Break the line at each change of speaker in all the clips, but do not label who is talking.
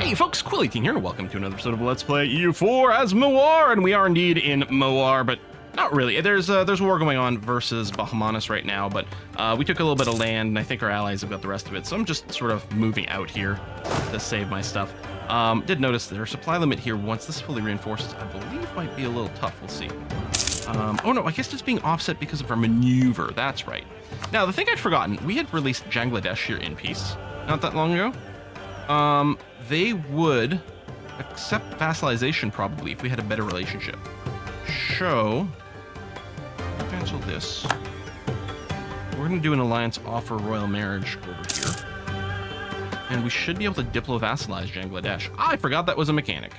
Hey folks, Quill18 here, and welcome to another episode of Let's Play EU4 as Mewar, and we are indeed in Mewar, but not really. There's war going on versus Bahamas right now, but we took a little bit of land, and I think our allies have got the rest of it, so I'm just sort of moving out here to save my stuff. Did notice their supply limit here, once this fully reinforces, I believe might be a little tough, we'll see. Oh no, I guess it's being offset because of our maneuver, that's right. Now, the thing I'd forgotten, we had released Bangladesh here in peace not that long ago. They would accept vassalization probably if we had a better relationship. So, cancel this. We're going to do an alliance offer royal marriage over here. And we should be able to diplo-vassalize Bangladesh. I forgot that was a mechanic.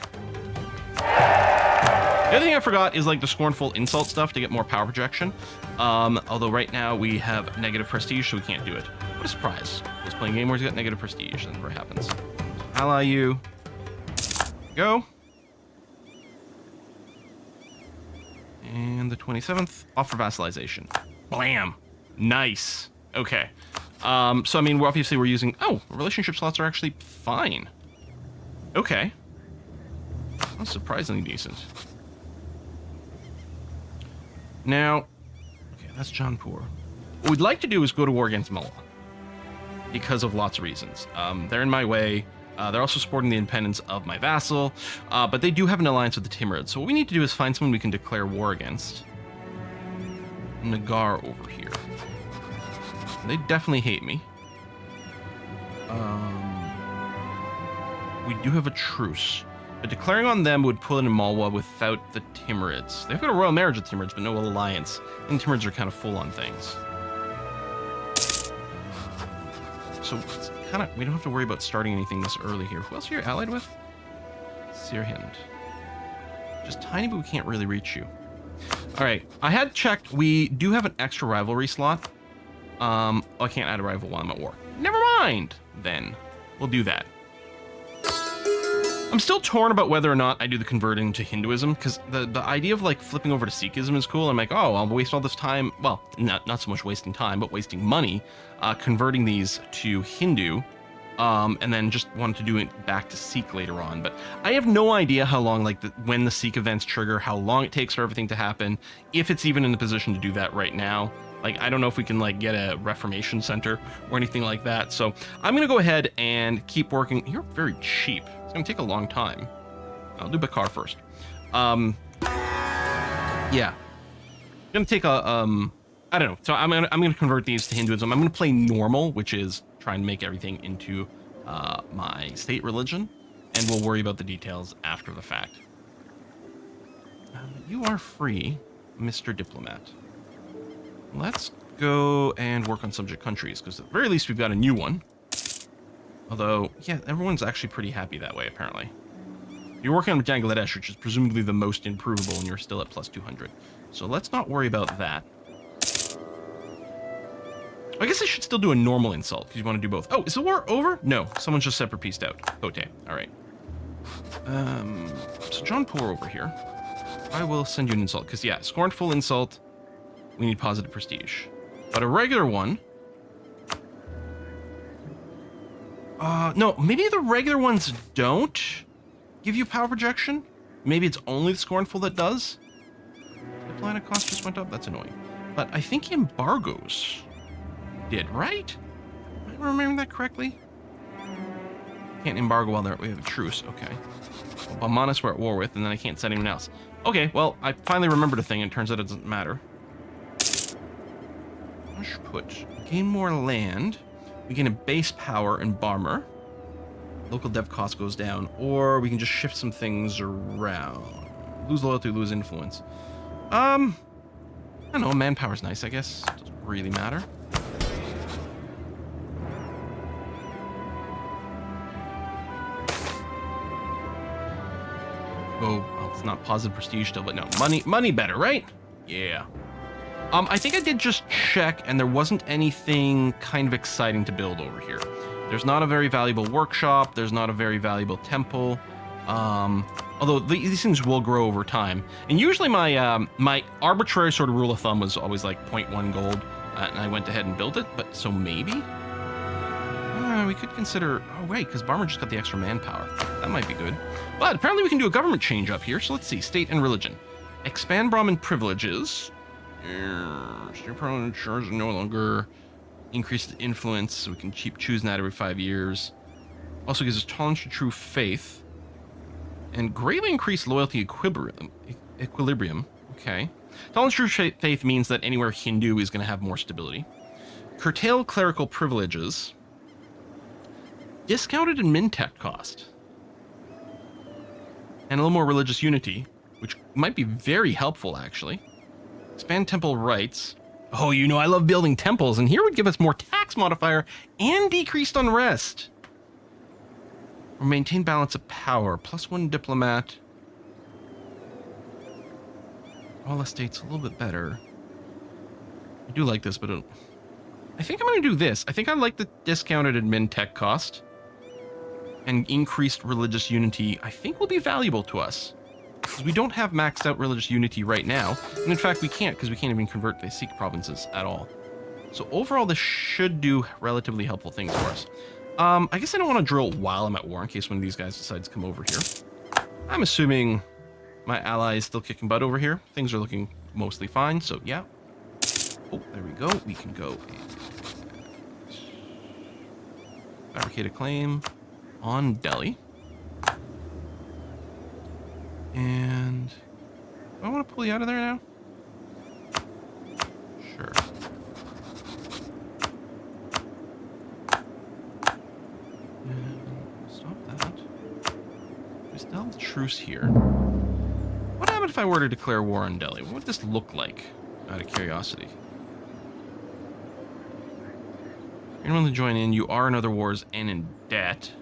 The other thing I forgot is like the scornful insult stuff to get more power projection. Although right now we have negative prestige, so we can't do it. What a surprise. I was playing a game where he's got negative prestige, that never happens. Ally you. Go. And the 27th, offer vassalization. Blam. Nice. Okay. So I mean, obviously we're using, relationship slots are actually fine. Okay. That's surprisingly decent. Now, okay, that's Jaunpur. What we'd like to do is go to war against Mullah because of lots of reasons. They're in my way. They're also supporting the independence of my vassal, but they do have an alliance with the Timurids. So what we need to do is find someone we can declare war against. Nagar over here. They definitely hate me. We do have a truce. But declaring on them would pull in Malwa without the Timurids. They've got a royal marriage with Timurids, but no alliance. And Timurids are kind of full on things. So it's kind of, we don't have to worry about starting anything this early here. Who else are you allied with? Sirhind. Just tiny, but we can't really reach you. All right, I had checked. We do have an extra rivalry slot. I can't add a rival while I'm at war. Never mind, then. We'll do that. I'm still torn about whether or not I do the converting to Hinduism, because the idea of like flipping over to Sikhism is cool. I'm like, oh, I'll waste all this time. Well, not so much wasting time, but wasting money converting these to Hindu, and then just wanted to do it back to Sikh later on. But I have no idea how long, like when the Sikh events trigger, how long it takes for everything to happen, if it's even in the position to do that right now. Like, I don't know if we can like get a Reformation Center or anything like that. So I'm going to go ahead and keep working. You're very cheap. It's going to take a long time. I'll do Bakar first. Yeah. It's going to take a, I don't know. So I'm going to convert these to Hinduism. I'm going to play normal, which is try and make everything into my state religion. And we'll worry about the details after the fact. You are free, Mr. Diplomat. Let's go and work on subject countries, because at the very least we've got a new one. Although, yeah, everyone's actually pretty happy that way, apparently. You're working on Bangladesh, which is presumably the most improvable, and you're still at plus 200. So let's not worry about that. I guess I should still do a normal insult, because you want to do both. Oh, is the war over? No, someone's just separate pieced out. Kote, all right. So Jaunpur over here. I will send you an insult, because yeah, scornful insult. We need positive prestige. But a regular one... no, maybe the regular ones don't give you power projection? Maybe it's only the scornful that does? The planet cost just went up? That's annoying. But I think embargoes did, right? Am I remembering that correctly? Can't embargo while we have a truce. Okay. Well, Bahamas we're at war with, and then I can't send anyone else. Okay, well, I finally remembered a thing, and it turns out it doesn't matter. Put gain more land. We gain a base power in Barmer. Local dev cost goes down, or we can just shift some things around. Lose loyalty, lose influence. I don't know. Manpower's nice, I guess. Doesn't really matter. Oh, well, it's not positive prestige still, but no, money better, right? Yeah. I think I did just check, and there wasn't anything kind of exciting to build over here. There's not a very valuable workshop. There's not a very valuable temple. Although these things will grow over time. And usually my my arbitrary sort of rule of thumb was always like 0.1 gold, and I went ahead and built it. But so maybe we could consider... Oh, wait, because Barmer just got the extra manpower. That might be good. But apparently we can do a government change up here. So let's see. State and religion. Expand Brahmin privileges. State parliament ensures no longer increased influence, so we can keep choosing that every 5 years. Also gives us tolerance to true faith. And greatly increased loyalty equilibrium. Okay. Tolerance to true faith means that anywhere Hindu is going to have more stability. Curtail clerical privileges. Discounted admin tech cost. And a little more religious unity, which might be very helpful, actually. Expand temple rights. Oh, you know I love building temples, and here would give us more tax modifier and decreased unrest. Or maintain balance of power. +1 diplomat. All estates a little bit better. I do like this, but I think I'm going to do this. I think I like the discounted admin tech cost. And increased religious unity, I think, will be valuable to us. Because we don't have maxed out religious unity right now. And in fact, we can't, because we can't even convert the Sikh provinces at all. So overall, this should do relatively helpful things for us. I guess I don't want to drill while I'm at war, in case one of these guys decides to come over here. I'm assuming my ally is still kicking butt over here. Things are looking mostly fine, so yeah. Oh, there we go. We can go fabricate a claim on Delhi. And do I want to pull you out of there now? Sure. And stop that. We still have truce here. What happened if I were to declare war on Delhi? What would this look like, out of curiosity? You're willing to join in. You are in other wars and in debt.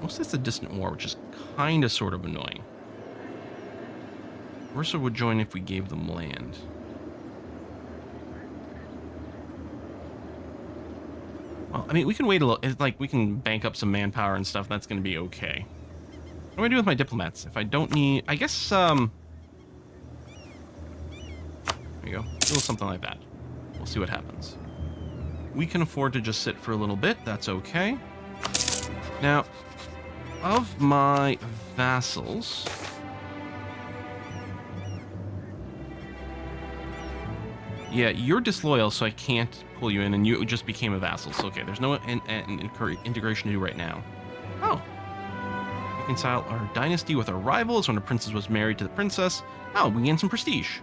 Most of it's a distant war, which is kind of sort of annoying. Ursa would join if we gave them land. Well, I mean, we can wait a little. It's like we can bank up some manpower and stuff. That's going to be okay. What do I do with my diplomats? If I don't need... I guess, there you go. A little something like that. We'll see what happens. We can afford to just sit for a little bit. That's okay. Now, of my vassals... Yeah, you're disloyal, so I can't pull you in, and you just became a vassal. So, okay, there's no integration to do right now. Oh. Reconcile our dynasty with our rivals when a princess was married to the princess. Oh, we gained some prestige.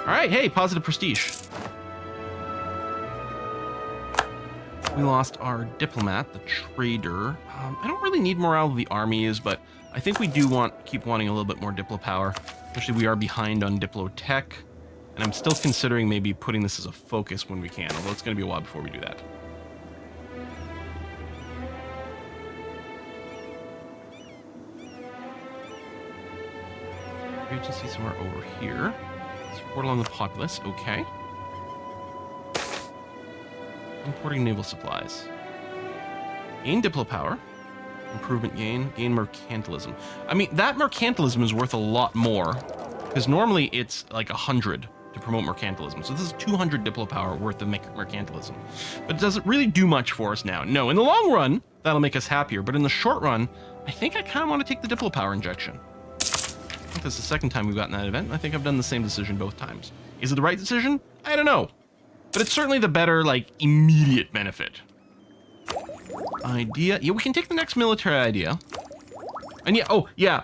All right, hey, positive prestige. We lost our diplomat, the trader. I don't really need morale of the armies, but I think we do keep wanting a little bit more diplo power. Especially we are behind on diplo tech. And I'm still considering maybe putting this as a focus when we can, although it's going to be a while before we do that. Agency somewhere over here. Support along the populace, okay. Importing naval supplies. Gain diplo power. Improvement gain mercantilism. I mean, that mercantilism is worth a lot more, because normally it's like 100 to promote mercantilism. So this is 200 diplo power worth of mercantilism. But does it really do much for us now? No, in the long run, that'll make us happier. But in the short run, I think I kind of want to take the diplo power injection. I think that's the second time we've gotten that event. I think I've done the same decision both times. Is it the right decision? I don't know. But it's certainly the better, like, immediate benefit. Idea. Yeah, we can take the next military idea. And yeah, oh, yeah,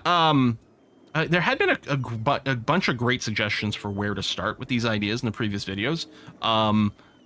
there had been a bunch of great suggestions for where to start with these ideas in the previous videos.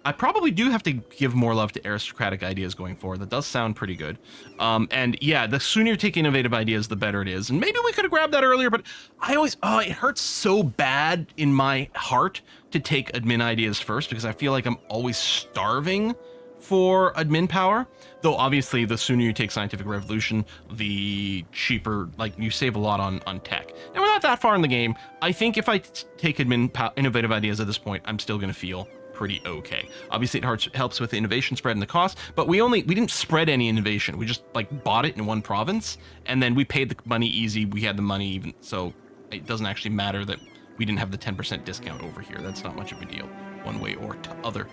I probably do have to give more love to aristocratic ideas going forward. That does sound pretty good. And yeah, the sooner you take innovative ideas, the better it is. And maybe we could have grabbed that earlier, but I always, it hurts so bad in my heart to take admin ideas first, because I feel like I'm always starving for admin power. Though obviously the sooner you take scientific revolution, the cheaper, like, you save a lot on tech. And we're not that far in the game. I think if I take innovative ideas at this point, I'm still going to feel pretty okay. Obviously it helps with the innovation spread and the cost, but we didn't spread any innovation. We just like bought it in one province, and then we paid the money easy. We had the money even, so it doesn't actually matter that we didn't have the 10% discount over here. That's not much of a deal. one way or other.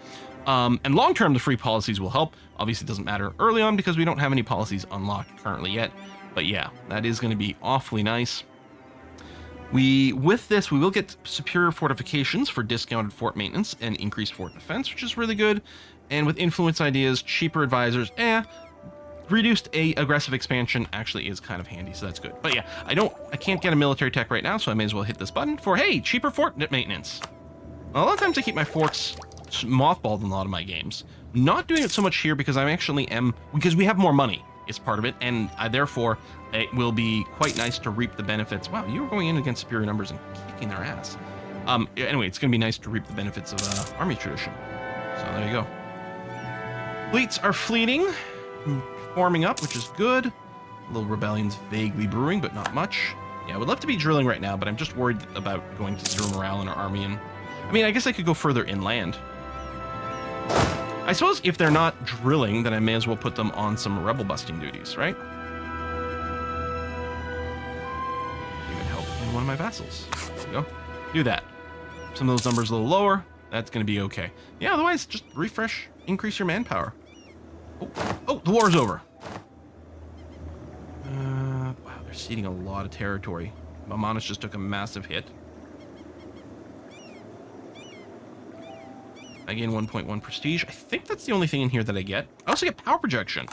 And long-term, the free policies will help. Obviously, it doesn't matter early on because we don't have any policies unlocked currently yet. But yeah, that is going to be awfully nice. With this, we will get superior fortifications for discounted fort maintenance and increased fort defense, which is really good. And with influence ideas, cheaper advisors, reduced aggressive expansion actually is kind of handy, so that's good. But yeah, I can't get a military tech right now, so I may as well hit this button for, hey, cheaper fort maintenance. A lot of times I keep my forts mothballed in a lot of my games. Not doing it so much here because because we have more money is part of it, and therefore it will be quite nice to reap the benefits. Wow, you were going in against superior numbers and kicking their ass. Anyway, it's going to be nice to reap the benefits of army tradition. So there you go. Fleets are fleeting, forming up, which is good. A little rebellion's vaguely brewing, but not much. Yeah, I would love to be drilling right now, but I'm just worried about going to zero morale in our army. And I mean, I guess I could go further inland. I suppose if they're not drilling, then I may as well put them on some rebel busting duties, right? Even help in one of my vassals. There we go. Do that. Some of those numbers a little lower. That's going to be okay. Yeah, otherwise, just refresh, increase your manpower. Oh, the war's over. Wow, they're ceding a lot of territory. Baumanis just took a massive hit. I gain 1.1 prestige. I think that's the only thing in here that I get. I also get power projection,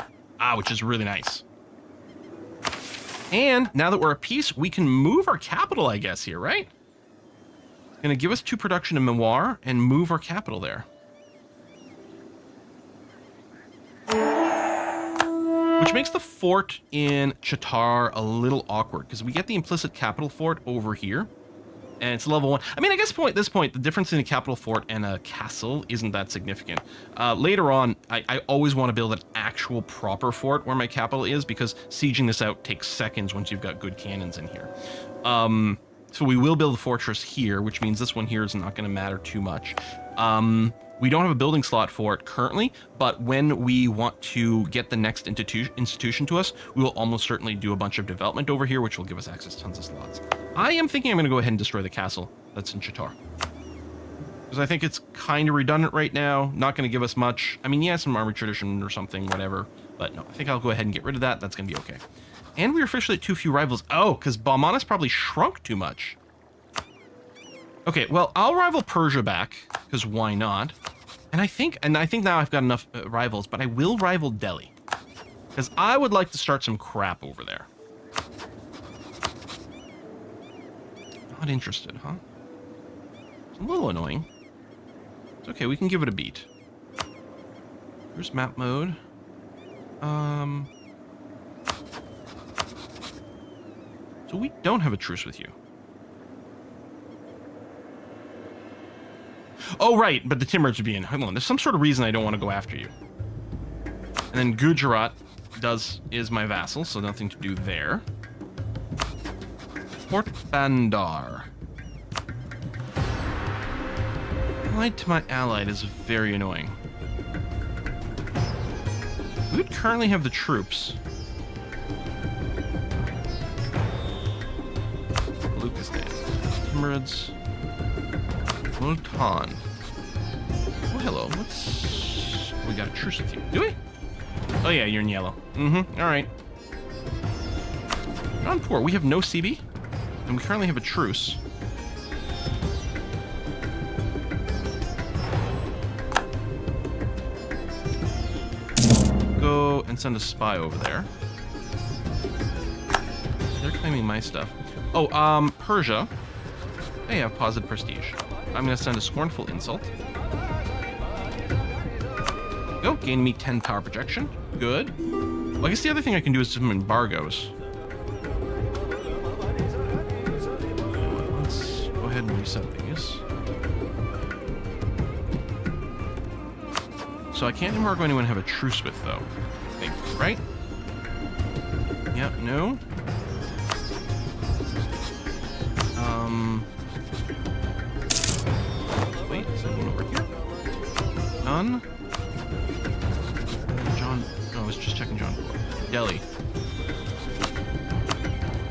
which is really nice. And now that we're at peace, we can move our capital, I guess, here, right? It's going to give us 2 production in Mewar and move our capital there. Which makes the fort in Chittar a little awkward, because we get the implicit capital fort over here, and it's level 1. I mean, I guess at this point, the difference in a capital fort and a castle isn't that significant. Later on, I always want to build an actual proper fort where my capital is, because sieging this out takes seconds once you've got good cannons in here. So we will build a fortress here, which means this one here is not going to matter too much. We don't have a building slot for it currently, but when we want to get the next institution to us, we will almost certainly do a bunch of development over here, which will give us access to tons of slots. I am thinking I'm going to go ahead and destroy the castle that's in Chittar, because I think it's kind of redundant right now, not going to give us much. I mean, yeah, some army tradition or something, whatever, but no, I think I'll go ahead and get rid of that. That's going to be okay. And we're officially at too few rivals. Oh, because Baumanis probably shrunk too much. Okay, well, I'll rival Persia back, because why not? And I think now I've got enough rivals, but I will rival Delhi, because I would like to start some crap over there. Not interested, huh? It's a little annoying. It's okay, we can give it a beat. Here's map mode. So we don't have a truce with you. Oh, right, but the Timurids would be in. Hold on, there's some sort of reason I don't want to go after you. And then Gujarat is my vassal, so nothing to do there. Port Bandar. Allied to my allied is very annoying. We would currently have the troops. Lucastan. Timurids. Multan. Oh, hello. We got a truce with you. Do we? Oh, yeah, you're in yellow. Mm-hmm. All right. Non-poor. We have no CB, and we currently have a truce. Go and send a spy over there. They're claiming my stuff. Oh, Persia. They have positive prestige. I'm going to send a scornful insult. Go, gain me 10 power projection. Good. Well, I guess the other thing I can do is some embargoes. Let's go ahead and reset these. So I can't embargo anyone I have a truce with, though. I think, right? Yep, no. Wait, is there one over here? None. John. No, I was just checking John. Delhi.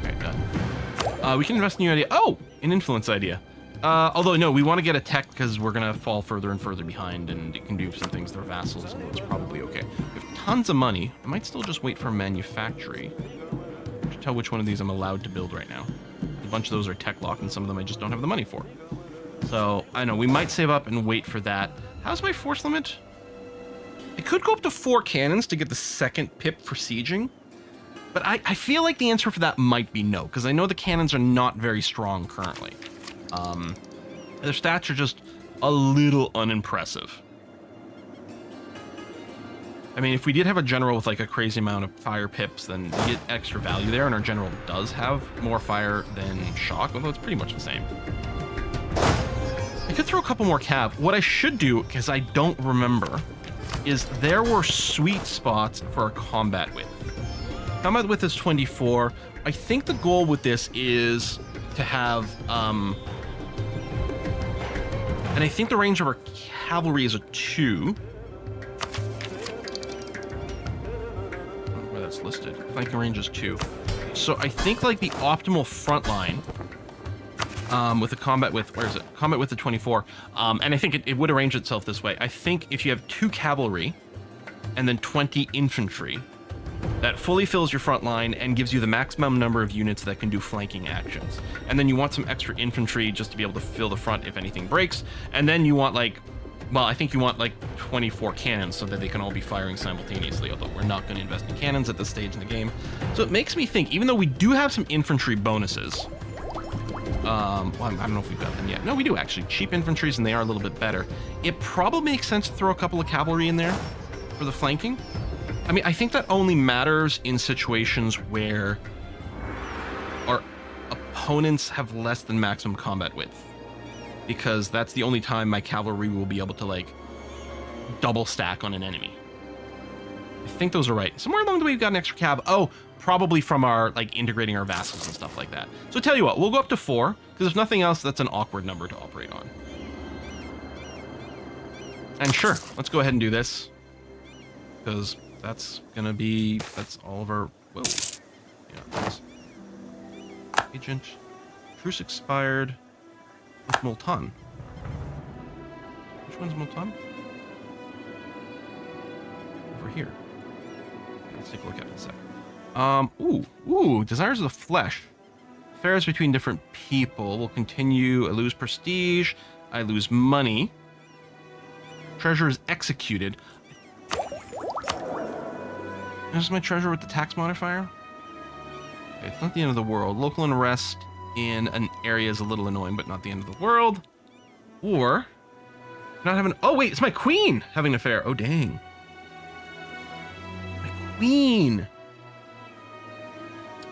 Okay, done. We can invest in a new idea. Oh, an influence idea. Although, no, we want to get a tech because we're going to fall further and further behind, and it can do some things to our vassals, and it's probably okay. We have tons of money. I might still just wait for a manufactory. I can tell which one of these I'm allowed to build right now. A bunch of those are tech locked, and some of them I just don't have the money for. So, I know, we might save up and wait for that. How's my force limit? I could go up to 4 cannons to get the second pip for sieging. But I feel like the answer for that might be no, because I know the cannons are not very strong currently. Their stats are just a little unimpressive. I mean, if we did have a general with like a crazy amount of fire pips, then we get extra value there, and our general does have more fire than shock, although it's pretty much the same. I could throw a couple more cav. What I should do, because I don't remember, is there were sweet spots for a combat width. Combat width is 24. I think the goal with this is to have, and I think the range of our cavalry is a 2. I don't know where that's listed. Flanking range is 2. So I think like the optimal front line, with a combat width, where is it? Combat width of 24. And I think it would arrange itself this way. I think if you have 2 cavalry and then 20 infantry, that fully fills your front line and gives you the maximum number of units that can do flanking actions. And then you want some extra infantry just to be able to fill the front if anything breaks. And then you want like, well, I think you want like 24 cannons so that they can all be firing simultaneously, although we're not going to invest in cannons at this stage in the game. So it makes me think, even though we do have some infantry bonuses, well, I don't know if we've got them yet. No, we do actually. Cheap infantries, and they are a little bit better. It probably makes sense to throw a couple of cavalry in there for the flanking. I mean, I think that only matters in situations where our opponents have less than maximum combat width, because that's the only time my cavalry will be able to, like, double stack on an enemy. I think those are right. Somewhere along the way, we've got an extra cav. Oh, probably from our, like, integrating our vassals and stuff like that. So tell you what, we'll go up to 4, because if nothing else, that's an awkward number to operate on. And sure, let's go ahead and do this, because that's gonna be, that's all of our, whoa. Yeah, that's agent, truce expired with Multan. Which one's Multan? Over here. Let's take a look at it in a sec. Ooh, Desires of the Flesh. Affairs between different people will continue. I lose prestige. I lose money. Treasure is executed. This is my treasure with the tax modifier. Okay, it's not the end of the world. Local unrest in an area is a little annoying, but not the end of the world. Or not having. Oh wait, it's my queen having an affair. Oh dang, my queen.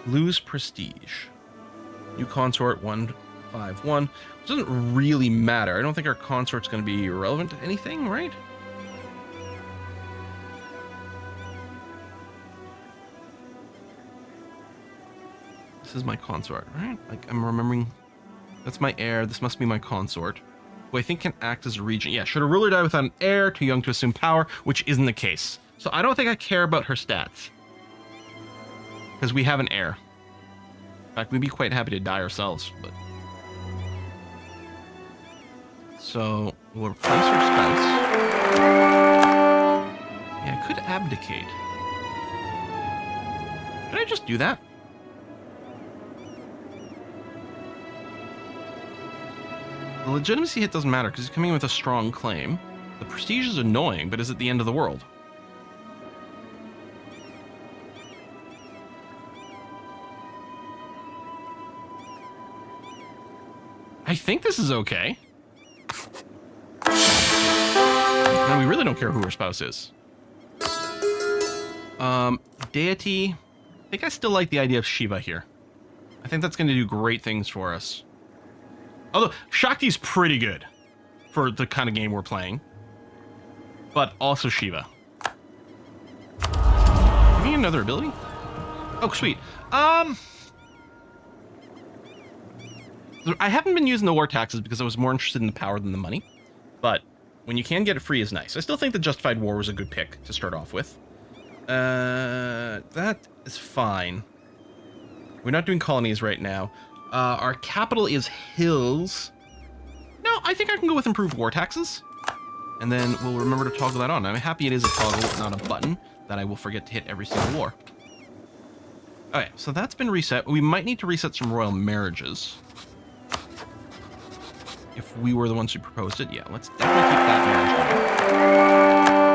Lose prestige. New consort 151. It doesn't really matter. I don't think our consort's going to be relevant to anything, right? This is my consort, right? Like, I'm remembering. That's my heir. This must be my consort, who I think can act as a regent. Yeah, should a ruler die without an heir, too young to assume power, which isn't the case. So I don't think I care about her stats, because we have an heir. In fact, we'd be quite happy to die ourselves, but. So we'll replace her spouse. Yeah, I could abdicate. Can I just do that? The legitimacy hit doesn't matter because he's coming in with a strong claim. The prestige is annoying, but is it the end of the world? I think this is okay. No, we really don't care who her spouse is. Deity. I think I still like the idea of Shiva here. I think that's going to do great things for us. Although, Shakti's pretty good for the kind of game we're playing. But also Shiva. Give me another ability? Oh, sweet. I haven't been using the war taxes because I was more interested in the power than the money. But when you can get it free is nice. I still think the Justified War was a good pick to start off with. That is fine. We're not doing colonies right now. Our capital is Hills. I think I can go with improved war taxes. And then we'll remember to toggle that on. I'm happy it is a toggle, not a button, that I will forget to hit every single war. Okay, so that's been reset. We might need to reset some royal marriages. If we were the ones who proposed it, yeah, let's definitely keep that marriage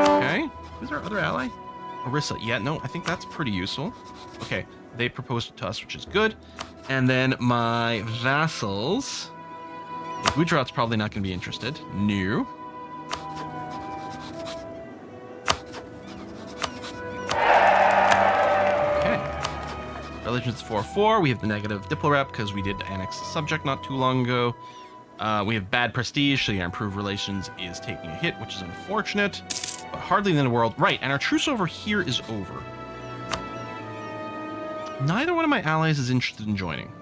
going. Okay, who's our other ally? Orissa. Yeah, no, I think that's pretty useful. Okay, they proposed it to us, which is good. And then my vassals. Gujarat's probably not going to be interested. No. Religions 4-4. We have the negative diplo rep because we did annex the subject not too long ago. We have bad prestige, so yeah, improved relations is taking a hit, which is unfortunate, but hardly in the world. Right, and our truce over here is over. Neither one of my allies is interested in joining.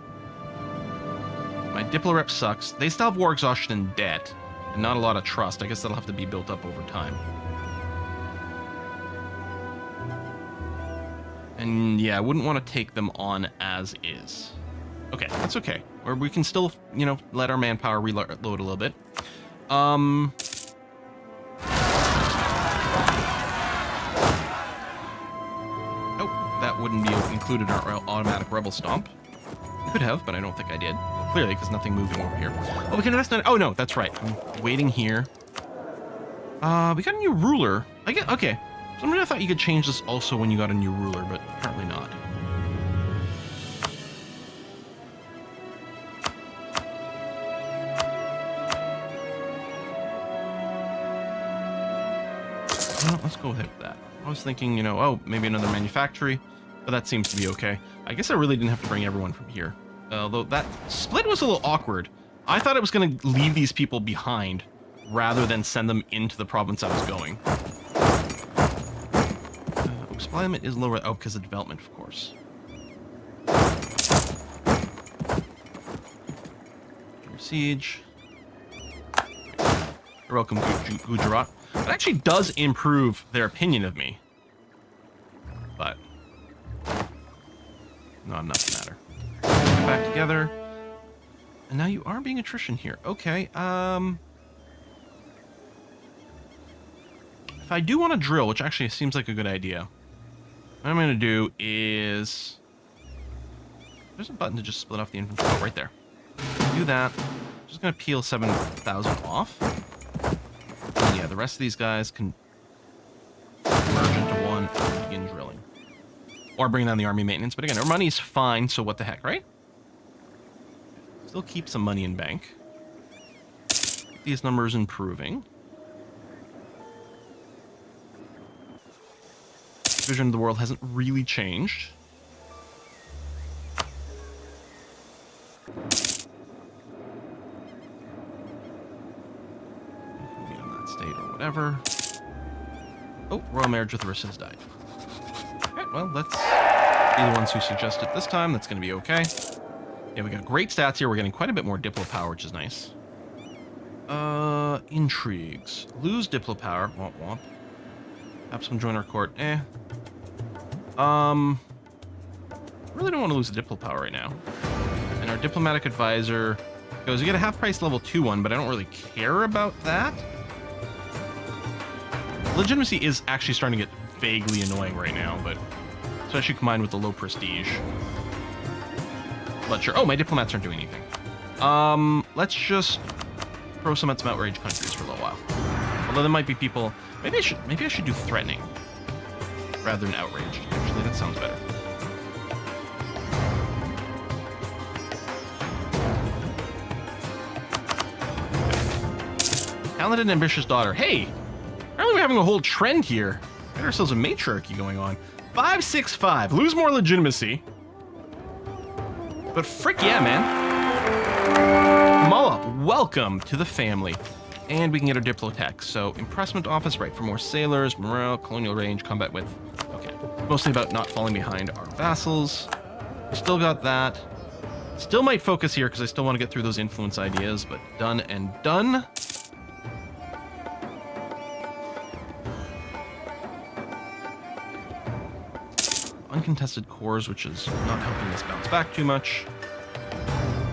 My diplo rep sucks. They still have war exhaustion and debt, and not a lot of trust. I guess that'll have to be built up over time. And yeah, I wouldn't want to take them on as is. Okay, that's okay. Or we can still, you know, let our manpower reload a little bit. Oh, that wouldn't be included in our automatic rebel stomp. Could have, but I don't think I did. Clearly, because nothing moving over here. Oh, we can invest in... Oh, no, that's right. I'm waiting here. We got a new ruler. I get... Okay. Somebody thought you could change this also when you got a new ruler, but apparently not. Well, let's go with that. I was thinking, you know, oh, maybe another manufactory, but that seems to be okay. I guess I really didn't have to bring everyone from here. Although that split was a little awkward. I thought it was going to leave these people behind rather than send them into the province I was going. Supply limit is lower. Oh, because of development, of course. Siege. You're welcome, Gujarat. It actually does improve their opinion of me. But not enough to matter. Get back together. And now you are being attrition here. Okay, if I do want to drill, which actually seems like a good idea, what I'm going to do is... There's a button to just split off the infantry. Oh, right there. Do that. Just going to peel 7,000 off. And yeah, the rest of these guys can merge into one and begin drilling. Or bring down the army maintenance. But again, our money's fine, so what the heck, right? Still keep some money in bank. These numbers improving. Vision of the world hasn't really changed. Be on that state or whatever. Oh, royal marriage with Orissa has died. Okay, well, let's be the ones who suggest it this time. That's going to be okay. Yeah, we got great stats here. We're getting quite a bit more diplo power, which is nice. Intrigues. Lose diplo power. Womp womp. Have someone join our court. Really don't want to lose the diplo power right now. And our diplomatic advisor goes, you get a half price level 2 one, but I don't really care about that. Legitimacy is actually starting to get vaguely annoying right now, but especially combined with the low prestige. But sure. Oh, my diplomats aren't doing anything. Let's just throw some at some outrage countries for a little while. Although there might be people. Maybe I should do threatening rather than outraged. Actually, that sounds better. Talented and ambitious daughter. Hey, apparently we're having a whole trend here. Got ourselves a matriarchy going on. 565. Lose more legitimacy. But frick yeah, man. Mullah, welcome to the family. And we can get our diplo tech. So impressment office, right, for more sailors, morale, colonial range, combat with. Okay. Mostly about not falling behind our vassals. Still got that. Still might focus here because I still want to get through those influence ideas, but done and done. Uncontested cores, which is not helping us bounce back too much.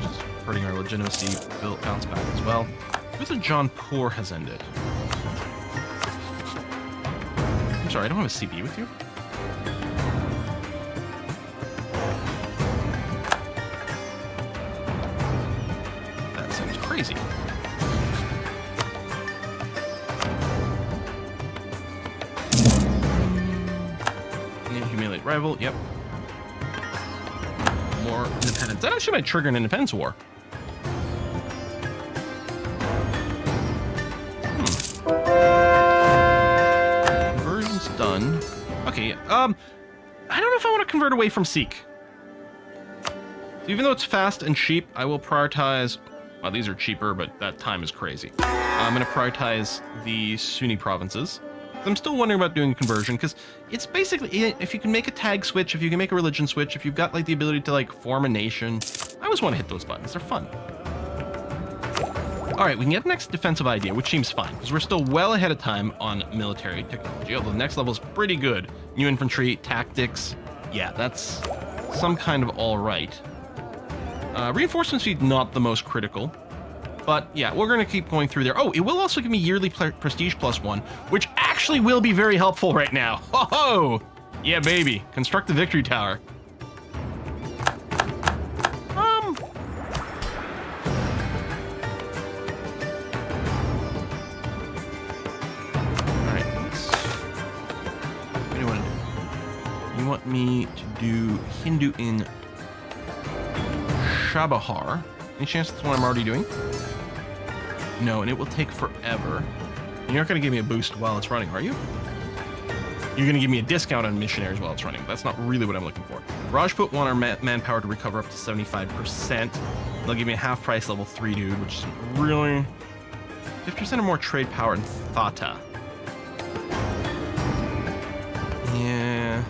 Just hurting our legitimacy bounce back as well. With a John Poor has ended. I'm sorry, I don't have a CB with you. That seems crazy. Yeah, humiliate rival. Yep. More independence. That actually might trigger an independence war. Conversion's done. Okay, I don't know if I want to convert away from Seek. Even though it's fast and cheap, I will prioritize... Well, these are cheaper, but that time is crazy. I'm going to prioritize the Sunni provinces. I'm still wondering about doing a conversion, because it's basically... If you can make a tag switch, if you can make a religion switch, if you've got like the ability to like form a nation, I always want to hit those buttons. They're fun. All right, we can get the next defensive idea, which seems fine, because we're still well ahead of time on military technology, although the next level is pretty good. New infantry, tactics. Yeah, that's some kind of all right. Reinforcement speed, not the most critical. But yeah, we're going to keep going through there. Oh, it will also give me yearly prestige +1, which actually will be very helpful right now. Ho-ho! Yeah, baby. Construct the victory tower. Alright, what do you want to do? You want me to do Hindu in Shabahar. Any chance that's what I'm already doing? No, and it will take forever. You're not going to give me a boost while it's running, are you? You're going to give me a discount on missionaries while it's running. That's not really what I'm looking for. Rajput want our manpower to recover up to 75%. They'll give me a half price level 3 dude, which is really 50% or more trade power in Thata. Yeah.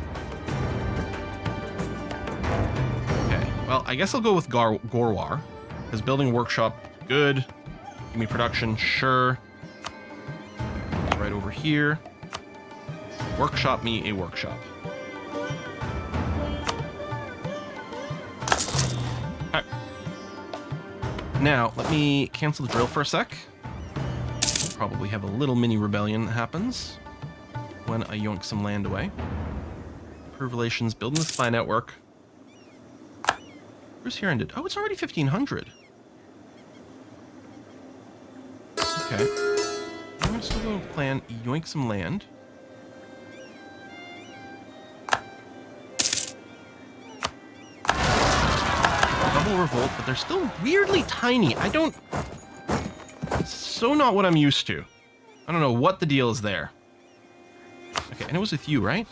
Okay. Well, I guess I'll go with Gorwar. Because building a workshop, good. Give me production, sure. Right over here. Workshop me a workshop. Alright. Now, let me cancel the drill for a sec. Probably have a little mini rebellion that happens when I yoink some land away. Improve relations, building the spy network. Where's here ended? Oh, it's already 1500. Okay. I'm going to still go plan yoink some land. Double revolt, but they're still weirdly tiny. I don't... It's so not what I'm used to. I don't know what the deal is there. Okay, and it was with you, right?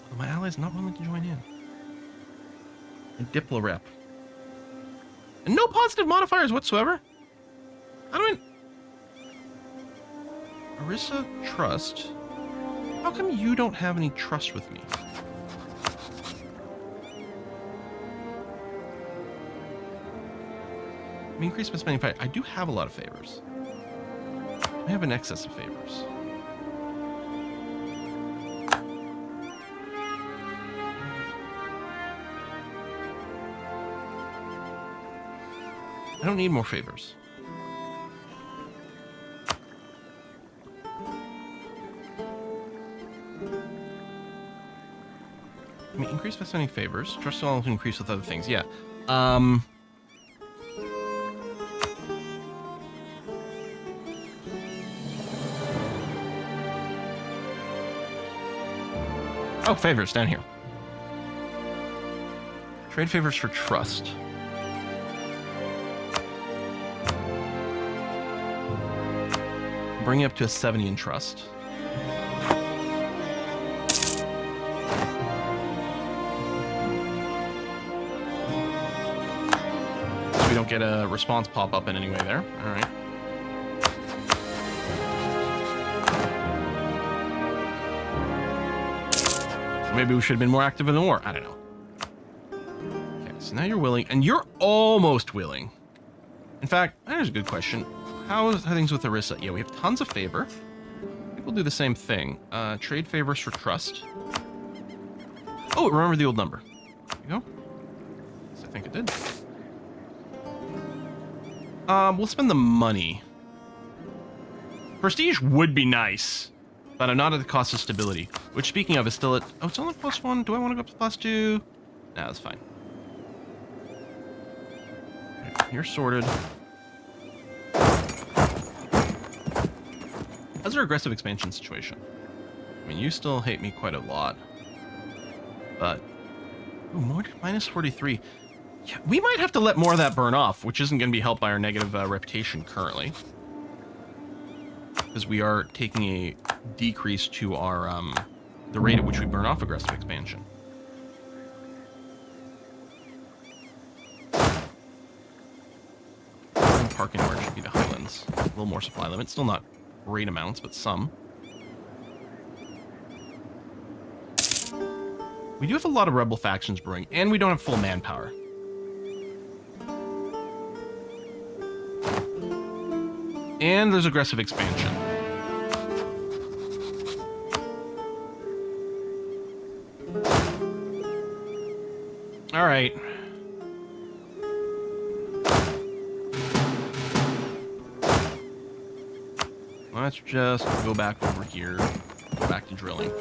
Well, my ally's not willing to join in. And Diplo rep. And no positive modifiers whatsoever. How do I... Arissa trust? How come you don't have any trust with me? I mean, increase my spending fight. I do have a lot of favors. I have an excess of favors. I don't need more favors. I mean, increase by spending favors. Trust will increase with other things. Yeah. Oh, favors down here. Trade favors for trust. Bring it up to a 70 in trust. So we don't get a response pop up in any way there. All right. Maybe we should have been more active in the war. I don't know. Okay, so now you're willing, and you're almost willing. In fact, there's a good question. How are things with Arissa? Yeah, we have tons of favor. People do the same thing. Trade favors for trust. Oh, remember the old number. There you go. Yes, I think it did. We'll spend the money. Prestige would be nice, but I'm not at the cost of stability. Which, speaking of, is still at... Oh, it's only +1. Do I want to go up to +2? No, that's fine. Okay, you're sorted. How's our aggressive expansion situation? I mean, you still hate me quite a lot. But... Ooh, more -43. Yeah, we might have to let more of that burn off, which isn't going to be helped by our negative reputation currently. Because we are taking a decrease to our the rate at which we burn off aggressive expansion. Parking where it should be the Highlands. A little more supply limit. Still not great amounts, but some. We do have a lot of rebel factions brewing, and we don't have full manpower. And there's aggressive expansion. All right. Let's just go back over here. Go back to drilling.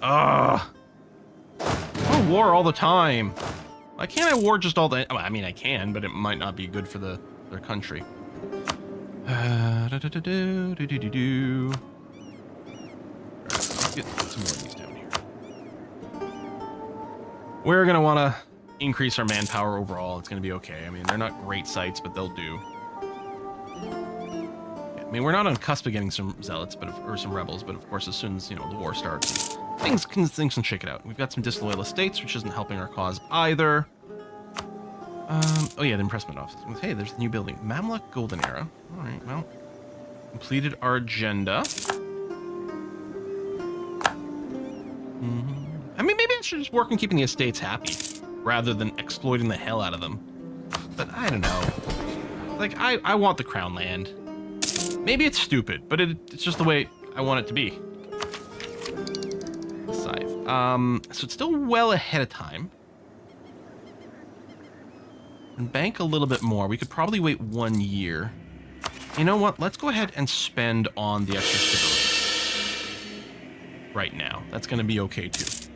Ugh. I war all the time. Why can't I war just all the... I mean, I can, but it might not be good for their country. Let's get some more of these down here. We're going to want to increase our manpower overall. It's going to be okay. I mean, they're not great sites, but they'll do. I mean, we're not on cusp of getting some zealots, or some rebels, but of course, as soon as, you know, the war starts, things can shake it out. We've got some disloyal estates, which isn't helping our cause either. Oh yeah, the impressment office. Hey, there's the new building. Mamluk Golden Era. All right, well, completed our agenda. I mean, maybe it should just work on keeping the estates happy, rather than exploiting the hell out of them. But I don't know. Like, I want the crown land. Maybe it's stupid, but it's just the way I want it to be. Scythe. So it's still well ahead of time. And bank a little bit more. We could probably wait 1 year. You know what? Let's go ahead and spend on the extra stability. Right now. That's going to be okay, too.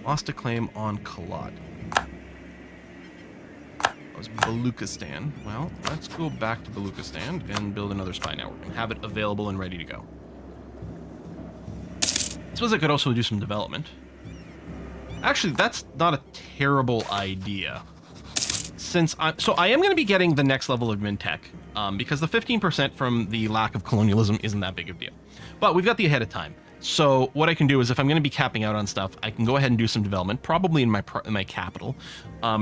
Lost a claim on Kalat. That was Baluchistan. Well, let's go back to Baluchistan and build another spy network and have it available and ready to go. I suppose I could also do some development. Actually, that's not a terrible idea. Since I am going to be getting the next level of Mintech, because the 15% from the lack of colonialism isn't that big of a deal. But we've got the ahead of time. So what I can do is, if I'm going to be capping out on stuff, I can go ahead and do some development, probably in my capital,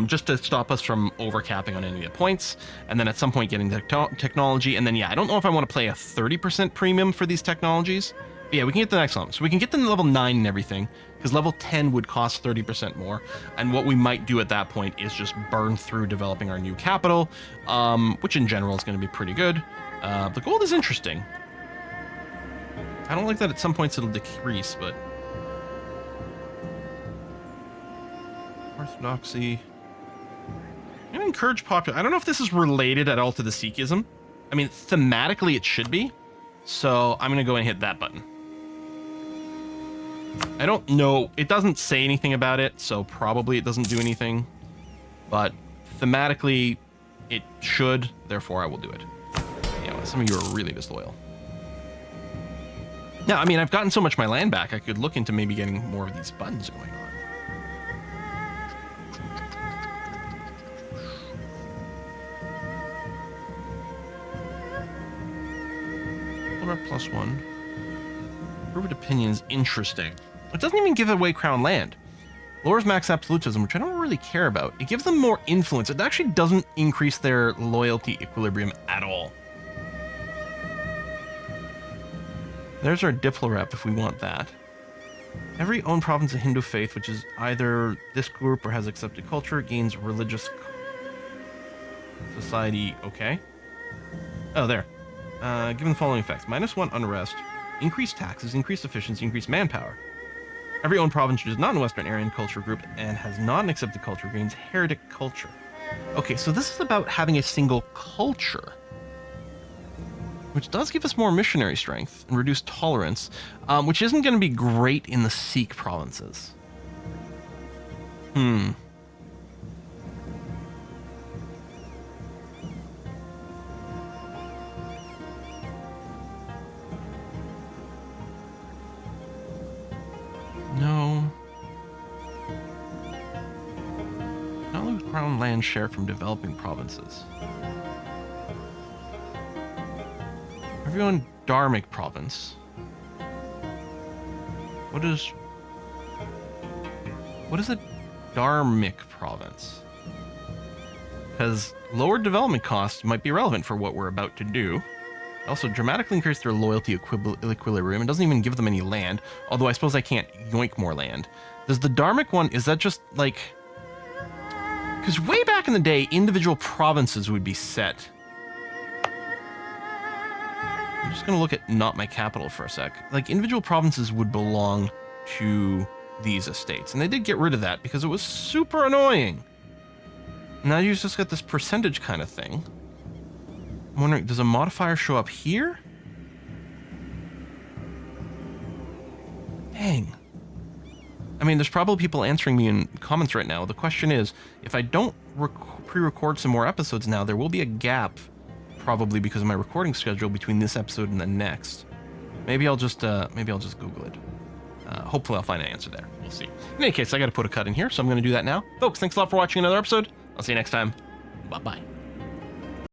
just to stop us from overcapping on any of the points, and then at some point getting the technology. And then, yeah, I don't know if I want to play a 30% premium for these technologies. But yeah, we can get the next level. So we can get to level 9 and everything, because level 10 would cost 30% more. And what we might do at that point is just burn through developing our new capital, which in general is going to be pretty good. The gold is interesting. I don't like that at some points it'll decrease, but... Orthodoxy. I'm going to encourage popular... I don't know if this is related at all to the Sikhism. I mean, thematically it should be. So I'm going to go and hit that button. I don't know. It doesn't say anything about it, so probably it doesn't do anything. But thematically, it should. Therefore, I will do it. Yeah, some of you are really disloyal. Now, I mean, I've gotten so much of my land back, I could look into maybe getting more of these buttons going on. +1. Approved opinions, interesting. It doesn't even give away crown land. Lowers max absolutism, which I don't really care about. It gives them more influence. It actually doesn't increase their loyalty equilibrium at all. There's our Diplo rep if we want that. Every owned province of Hindu faith, which is either this group or has accepted culture, gains religious society. Okay. Oh, there. Given the following effects: -1 unrest, increased taxes, increased efficiency, increased manpower. Every owned province which is not in Western Aryan culture group and has not an accepted culture gains heretic culture. Okay, so this is about having a single culture, which does give us more missionary strength and reduced tolerance, which isn't going to be great in the Sikh provinces. No. Not lose crown land share from developing provinces. Everyone Dharmic province. What is a Dharmic province? Because lower development costs might be relevant for what we're about to do. Also, dramatically increase their loyalty equilibrium. It doesn't even give them any land. Although I suppose I can't yoink more land. Does the Dharmic one, is that just like... Because way back in the day, individual provinces would be set. I'm just going to look at not my capital for a sec. Like, individual provinces would belong to these estates. And they did get rid of that because it was super annoying. Now you just got this percentage kind of thing. I'm wondering, does a modifier show up here? Dang. I mean, there's probably people answering me in comments right now. The question is, if I don't pre-record some more episodes now, there will be a gap, probably because of my recording schedule between this episode and the next. Maybe I'll just Google it. Hopefully I'll find an answer there. We'll see. In any case, I got to put a cut in here, so I'm going to do that now. Folks, thanks a lot for watching another episode. I'll see you next time. Bye-bye.